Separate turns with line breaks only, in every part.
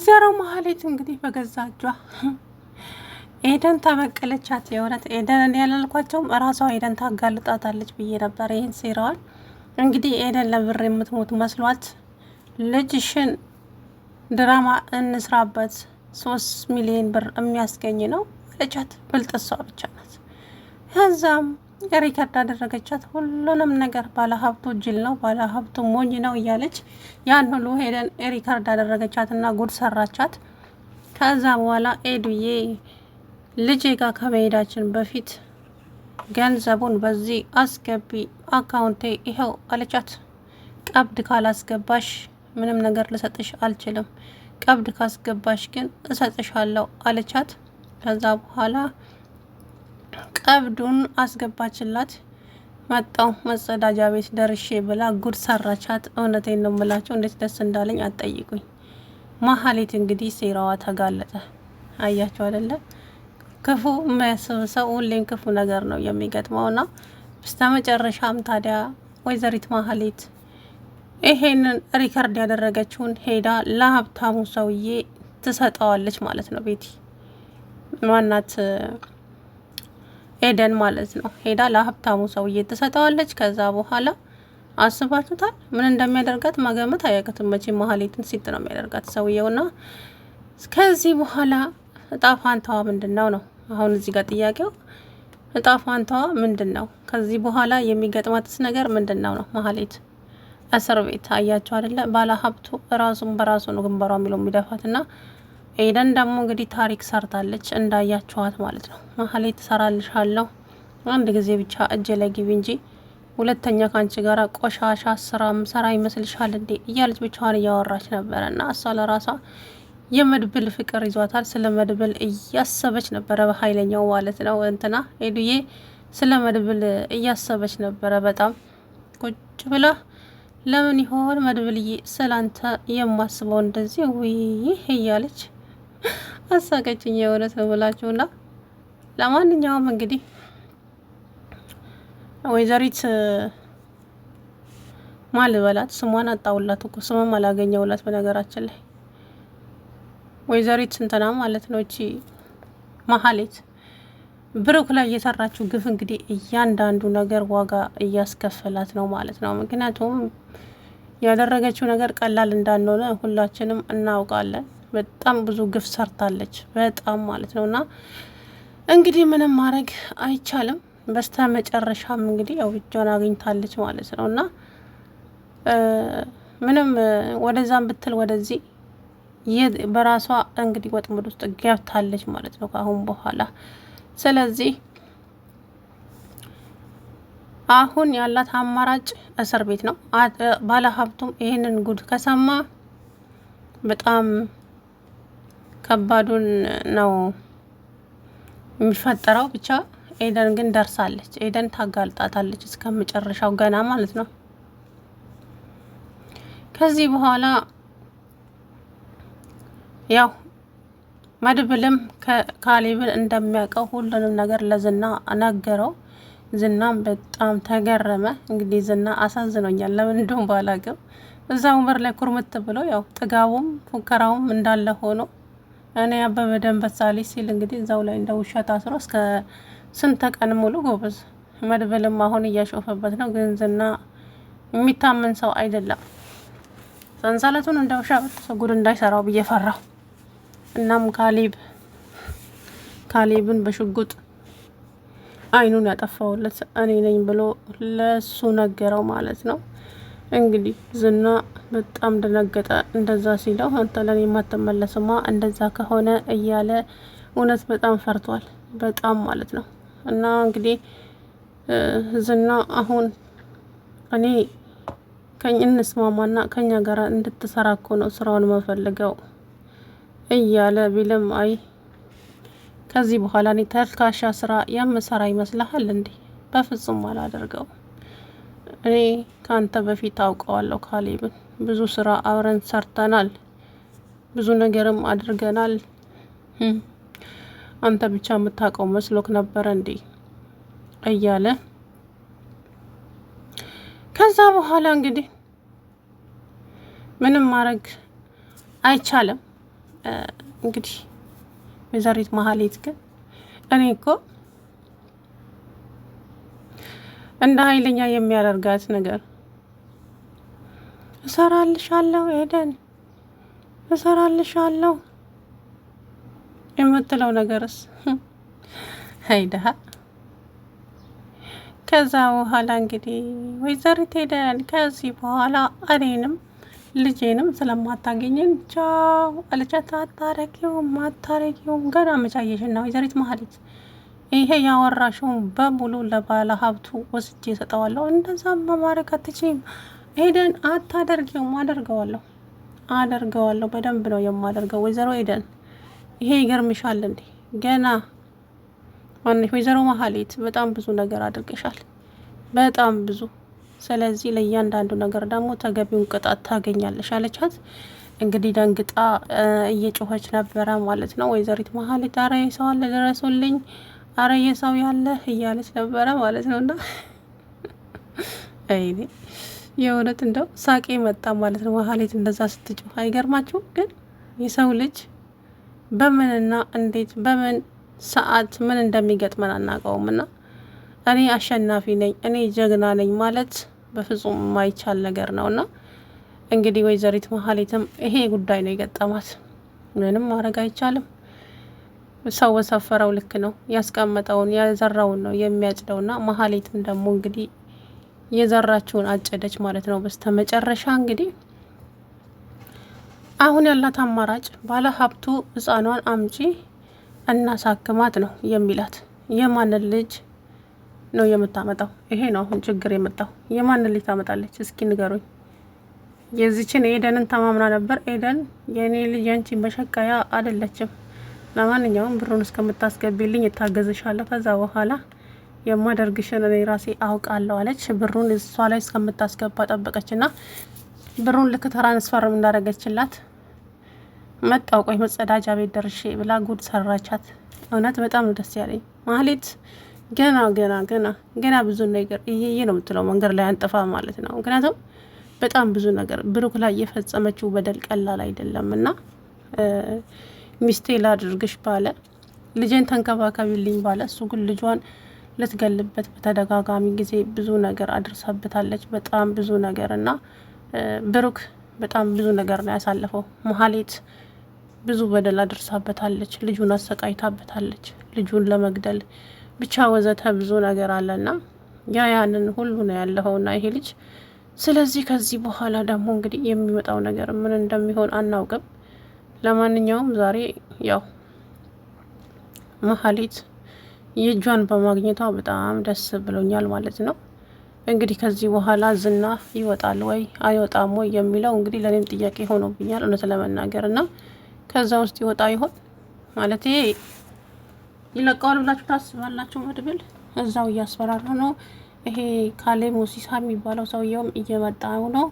ወይዘሮ ማህሌት እንግዲህ በገዛጇ ኤደን ተበቀለቻት። የእውነት ኤደን ያላልኳቸውም እራሷ ኤደን ታጋልጣታለች ብዬ ነበር። ይህን ሴራዋል እንግዲህ ኤደን ለብር የምትሞት መስሏት ልጅሽን ድራማ እንስራበት 3 ሚሊዮን ብር የሚያስገኝ ነው አለቻት። ብልጥሷ ብቻ ናት። ከዛም ሪከርድ አደረገቻት። ሁሉንም ነገር ባለሀብቱ ጅል ነው፣ ባለሀብቱ ሞኝ ነው እያለች ያን ሁሉ ሄደን ሪከርድ አደረገቻትና ጉድ ሰራቻት። ከዛ በኋላ ኤዱዬ ልጄ ጋር ከመሄዳችን በፊት ገንዘቡን በዚህ አስገቢ አካውንቴ ይኸው አለቻት። ቀብድ ካላስገባሽ ምንም ነገር ልሰጥሽ አልችልም፣ ቀብድ ካስገባሽ ግን እሰጥሻለሁ አለቻት። ከዛ በኋላ ቀብዱን አስገባችላት። መጣው መጸዳጃ ቤት ደርሼ ብላ ጉድ ሰራቻት። እውነቴን ነው የምላቸው፣ እንዴት ደስ እንዳለኝ አትጠይቁኝ። ማህሌት እንግዲህ ሴራዋ ተጋለጠ። አያቸው አይደለ? ክፉ የሚያስብ ሰው ሁሌም ክፉ ነገር ነው የሚገጥመውና በስተመጨረሻም ታዲያ ወይዘሪት ማህሌት ይሄንን ሪከርድ ያደረገችውን ሄዳ ለሀብታሙ ሰውዬ ትሰጠዋለች ማለት ነው። ቤቲ ማናት ኤደን ማለት ነው። ሄዳ ለሀብታሙ ሰውዬ ትሰጠዋለች። ከዛ በኋላ አስባችሁታል ምን እንደሚያደርጋት መገመት አያቅትም። መቼ ማህሌትን ሲጥ ነው የሚያደርጋት ሰውዬውና ከዚህ በኋላ እጣ ፋንታዋ ምንድነው ነው? አሁን እዚህ ጋር ጥያቄው እጣ ፋንታዋ ምንድነው? ከዚህ በኋላ የሚገጥማትስ ነገር ምንድነው ነው? ማህሌት እስር ቤት አያችሁ አይደለ? ባለ ሀብቱ ራሱን በራሱ ነው ግንባሯ የሚለው የሚደፋትና ኤደን ደግሞ እንግዲህ ታሪክ ሰርታለች እንዳያችኋት ማለት ነው። ማህሌት ትሰራልሻለሁ አንድ ጊዜ ብቻ እጄ ላይ ግቢ እንጂ ሁለተኛ ካንቺ ጋራ ቆሻሻ ስራ ምሰራ ይመስልሻል እንዴ እያለች ብቻዋን እያወራች ነበረና እሷ ለራሷ የመድብል ፍቅር ይዟታል። ስለ መድብል እያሰበች ነበረ በኃይለኛው ማለት ነው። እንትና ኤዱዬ ስለ መድብል እያሰበች ነበረ በጣም ቁጭ ብላ። ለምን ይሆን መድብልዬ ስላንተ የማስበው እንደዚህ ውይ እያለች አሳቀችኝ። የእውነት ነው ብላችሁና ለማንኛውም እንግዲህ ወይዘሪት ማልበላት ስሟን አጣውላት እኮ ስሟን አላገኘውላት በነገራችን ላይ ወይዘሪት እንትና ማለት ነው። እቺ ማህሌት ብሩክ ላይ የሰራችው ግፍ እንግዲህ እያንዳንዱ ነገር ዋጋ እያስከፈላት ነው ማለት ነው። ምክንያቱም ያደረገችው ነገር ቀላል እንዳልሆነ ሁላችንም እናውቃለን። በጣም ብዙ ግፍ ሰርታለች በጣም ማለት ነውና እንግዲህ ምንም ማድረግ አይቻልም። በስተ መጨረሻም እንግዲህ ያው እጇን አግኝታለች ማለት ነውና ምንም ወደዛም ብትል ወደዚህ በራሷ እንግዲህ ወጥመድ ውስጥ ገብታለች ማለት ነው ከአሁን በኋላ። ስለዚህ አሁን ያላት አማራጭ እስር ቤት ነው። ባለሀብቱም ይህንን ጉድ ከሰማ በጣም ከባዱን ነው የሚፈጠረው። ብቻ ኤደን ግን ደርሳለች። ኤደን ታጋልጣታለች እስከ መጨረሻው ገና ማለት ነው። ከዚህ በኋላ ያው መድብልም ካሌብን እንደሚያውቀው ሁሉንም ነገር ለዝና ነገረው። ዝናም በጣም ተገረመ። እንግዲህ ዝና አሳዝኖኛል ለምን እንደሆነ ባላውቅም እዛ ወንበር ላይ ኩርምት ብሎ ያው ጥጋቡም ፉከራውም እንዳለ ሆኖ እኔ አበበ ደንበሳ ላይ ሲል እንግዲህ እዛው ላይ እንደ ውሻ ታስሮ እስከ ስንት ቀን ሙሉ ጎበዝ። መድብልም አሁን እያሾፈበት ነው። ግን ዝና የሚታመን ሰው አይደለም። ሰንሰለቱን እንደ ውሻ ጉድ እንዳይሰራው ብዬ ፈራው። እናም ካሌብን በሽጉጥ አይኑን ያጠፋውለት እኔ ነኝ ብሎ ለሱ ነገረው ማለት ነው። እንግዲህ ዝና በጣም ደነገጠ። እንደዛ ሲለው አንተ ለኔ የማትመለስማ እንደዛ ከሆነ እያለ እውነት በጣም ፈርቷል በጣም ማለት ነው። እና እንግዲህ ዝና አሁን እኔ እንስማማና ከኛ ጋር እንድትሰራ እኮ ነው ስራውን መፈልገው እያለ ቢልም አይ ከዚህ በኋላ እኔ ተልካሻ ስራ የምሰራ ይመስልሃል እንዴ? በፍጹም አላደርገው። እኔ ካንተ በፊት አውቀዋለሁ ካሌብን። ብዙ ስራ አብረን ሰርተናል፣ ብዙ ነገርም አድርገናል። አንተ ብቻ የምታውቀው መስሎክ ነበር እንዴ እያለ ከዛ በኋላ እንግዲህ ምንም ማድረግ አይቻልም። እንግዲህ ወይዘሪት መሀሌት ግን እኔ እኮ እንደ ኃይለኛ የሚያደርጋት ነገር እሰራልሻለሁ ኤደን እሰራልሻለሁ የምትለው ነገርስ ሀይደሃ። ከዛ በኋላ እንግዲህ ወይዘሪት ኤደን ከዚህ በኋላ እኔንም ልጄንም ስለማታገኘን ቻው አለቻት። አታረጊውም ገና መቻየሽና ወይዘሪት መሀሌት ይሄ ያወራሽውን በሙሉ ለባለ ሀብቱ ወስጄ እሰጠዋለሁ። እንደዛም ማድረግ አትችይም ኤደን። አታደርጊውም። አደርገዋለሁ በደንብ ነው የማደርገው። ወይዘሮ ኤደን ይሄ ይገርምሻል እንዴ? ገና ማንሽ ወይዘሮ መሀሌት በጣም ብዙ ነገር አድርገሻል፣ በጣም ብዙ። ስለዚህ ለእያንዳንዱ ነገር ደግሞ ተገቢውን ቅጣት ታገኛለሽ አለቻት። እንግዲህ ደንግጣ እየጮኸች ነበረ ማለት ነው ወይዘሪት መሀሌት። አረ የሰው አለ ድረሱልኝ፣ አረ የሰው ያለ እያለች ነበረ ማለት ነው። እና አይኔ የእውነት እንደው ሳቄ መጣ ማለት ነው መሀሌት እንደዛ ስትጮህ። አይገርማችሁ ግን የሰው ልጅ በምንና እንዴት በምን ሰዓት ምን እንደሚገጥመን አናውቀውም። እና እኔ አሸናፊ ነኝ እኔ ጀግና ነኝ ማለት በፍጹም የማይቻል ነገር ነው። እና እንግዲህ ወይዘሪት መሀሌትም ይሄ ጉዳይ ነው የገጠማት። ምንም ማድረግ አይቻልም። ሰው በሰፈረው ልክ ነው ያስቀመጠውን የዘራውን ነው የሚያጭደውና መሀሌትም ደግሞ እንግዲህ የዘራችውን አጨደች ማለት ነው። በስተ መጨረሻ እንግዲህ አሁን ያላት አማራጭ ባለ ሀብቱ ህፃኗን አምጪ እናሳክማት ነው የሚላት። የማንን ልጅ ነው የምታመጣው? ይሄ ነው አሁን ችግር የመጣው። የማንን ልጅ ታመጣለች? እስኪ ንገሩኝ። የዚችን ኤደንን ተማምና ነበር። ኤደን የእኔ ልጅ ያንቺ መሸቀያ አይደለችም። ለማንኛውም ብሩን እስከምታስገቢልኝ እታገዝሻለሁ። ከዛ በኋላ የማደርግሽን እኔ ራሴ አውቃለሁ አለች። ብሩን እሷ ላይ እስከምታስገባ ጠበቀችና ብሩን ልክ ትራንስፈር እንዳደረገችላት መጣው። ቆይ መጸዳጃ ቤት ደርሼ ብላ ጉድ ሰራቻት። እውነት በጣም ነው ደስ ያለኝ። ማህሌት ገና ብዙ ነገር እየየ ነው የምትለው መንገድ ላይ አንጥፋ ማለት ነው። ምክንያቱም በጣም ብዙ ነገር ብሩክ ላይ የፈጸመችው በደል ቀላል አይደለም። እና ሚስቴ ላድርግሽ ባለ ልጄን ተንከባከቢልኝ ባለ እሱ ግን ልጇን ልትገልበት በተደጋጋሚ ጊዜ ብዙ ነገር አድርሳበታለች። በጣም ብዙ ነገር እና ብሩክ በጣም ብዙ ነገር ነው ያሳለፈው። መሀሌት ብዙ በደል አድርሳበታለች። ልጁን አሰቃይታበታለች። ልጁን ለመግደል ብቻ ወዘተ ብዙ ነገር አለና ያንን ሁሉ ነው ያለፈውና ይሄ ልጅ። ስለዚህ ከዚህ በኋላ ደግሞ እንግዲህ የሚመጣው ነገር ምን እንደሚሆን አናውቅም። ለማንኛውም ዛሬ ያው መሀሌት የእጇን በማግኘቷ በጣም ደስ ብሎኛል ማለት ነው። እንግዲህ ከዚህ በኋላ ዝና ይወጣል ወይ አይወጣም ወይ የሚለው እንግዲህ ለእኔም ጥያቄ ሆኖብኛል እውነት ለመናገር። እና ከዛ ውስጥ ይወጣ ይሆን ማለት ይለቀዋል ብላችሁ ታስባላችሁ? መድብል እዛው እያስፈራራ ነው። ይሄ ካሌ ሞሲሳ የሚባለው ሰውየውም እየመጣ ነው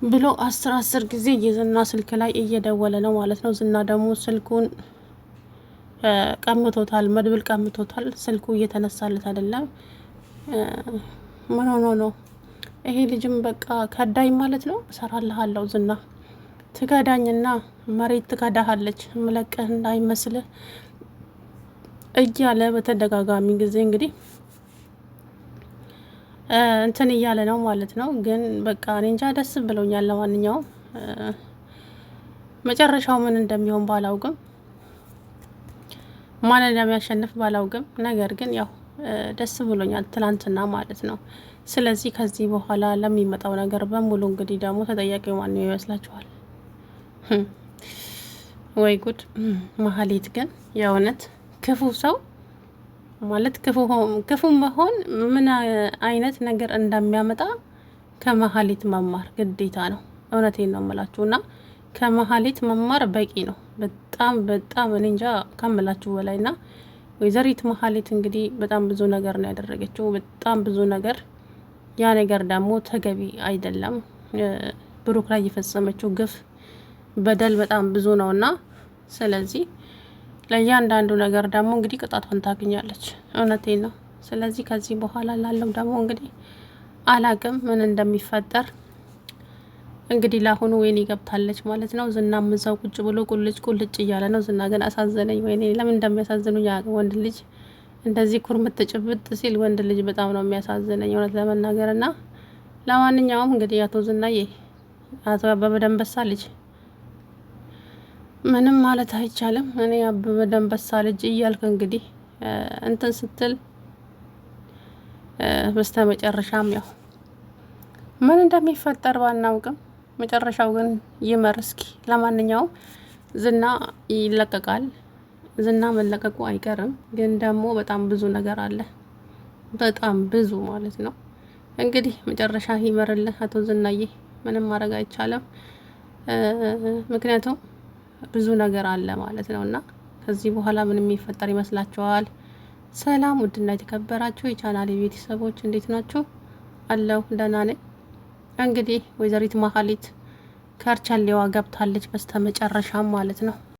ብሎ 10 ጊዜ የዝና ስልክ ላይ እየደወለ ነው ማለት ነው። ዝና ደግሞ ስልኩን ቀምቶታል፣ መድብል ቀምቶታል። ስልኩ እየተነሳለት አይደለም። ምን ሆኖ ነው? ይሄ ልጅም በቃ ከዳኝ ማለት ነው። እሰራልሃለሁ ዝና፣ ትከዳኝና መሬት ትከዳሃለች፣ ምለቅህ እንዳይመስልህ እያለ በተደጋጋሚ ጊዜ እንግዲህ እንትን እያለ ነው ማለት ነው። ግን በቃ እኔ እንጃ ደስ ብሎኛል። ለማንኛውም መጨረሻው ምን እንደሚሆን ባላውቅም ማን እንደሚያሸንፍ ባላውቅም፣ ነገር ግን ያው ደስ ብሎኛል ትላንትና ማለት ነው። ስለዚህ ከዚህ በኋላ ለሚመጣው ነገር በሙሉ እንግዲህ ደግሞ ተጠያቂው ማን ነው ይመስላችኋል? ወይ ጉድ! መሀሌት ግን የእውነት ክፉ ሰው ማለት ክፉ መሆን ምን አይነት ነገር እንደሚያመጣ ከመሀሌት መማር ግዴታ ነው። እውነቴን ነው የምላችሁ እና ከመሀሌት መማር በቂ ነው። በጣም እኔ እንጃ ከምላችሁ በላይ ና ወይዘሪት መሀሌት እንግዲህ በጣም ብዙ ነገር ነው ያደረገችው። በጣም ብዙ ነገር። ያ ነገር ደግሞ ተገቢ አይደለም። ብሩክ ላይ የፈጸመችው ግፍ በደል በጣም ብዙ ነውና ስለዚህ ለእያንዳንዱ ነገር ደግሞ እንግዲህ ቅጣቷን ታገኛለች። እውነቴን ነው። ስለዚህ ከዚህ በኋላ ላለው ደግሞ እንግዲህ አላቅም ምን እንደሚፈጠር። እንግዲህ ለአሁኑ ወይኔ ገብታለች ማለት ነው። ዝናም እዛው ቁጭ ብሎ ቁልጭ እያለ ነው። ዝና ግን አሳዘነኝ። ወይኔ ለምን እንደሚያሳዝኑኝ ወንድ ልጅ እንደዚህ ኩርምት ጭብጥ ሲል ወንድ ልጅ በጣም ነው የሚያሳዝነኝ እውነት ለመናገር እና ለማንኛውም እንግዲህ አቶ ዝናዬ አቶ አበበ ደንበሳ ልጅ ምንም ማለት አይቻልም። እኔ አበበ ደንበሳ ልጅ እያልክ እንግዲህ እንትን ስትል በስተ መጨረሻም ያው ምን እንደሚፈጠር ባናውቅም መጨረሻው ግን ይመር እስኪ። ለማንኛውም ዝና ይለቀቃል። ዝና መለቀቁ አይቀርም፣ ግን ደግሞ በጣም ብዙ ነገር አለ። በጣም ብዙ ማለት ነው። እንግዲህ መጨረሻ ይመርልህ አቶ ዝናዬ። ምንም ማድረግ አይቻልም። ምክንያቱም ብዙ ነገር አለ ማለት ነው እና ከዚህ በኋላ ምን የሚፈጠር ይመስላችኋል? ሰላም ውድና የተከበራችሁ የቻናሌ ቤተሰቦች እንዴት ናችሁ? አለሁ ደህና ነኝ። እንግዲህ ወይዘሪት መሀሌት ከርቸሌዋ ገብታለች በስተመጨረሻም ማለት ነው።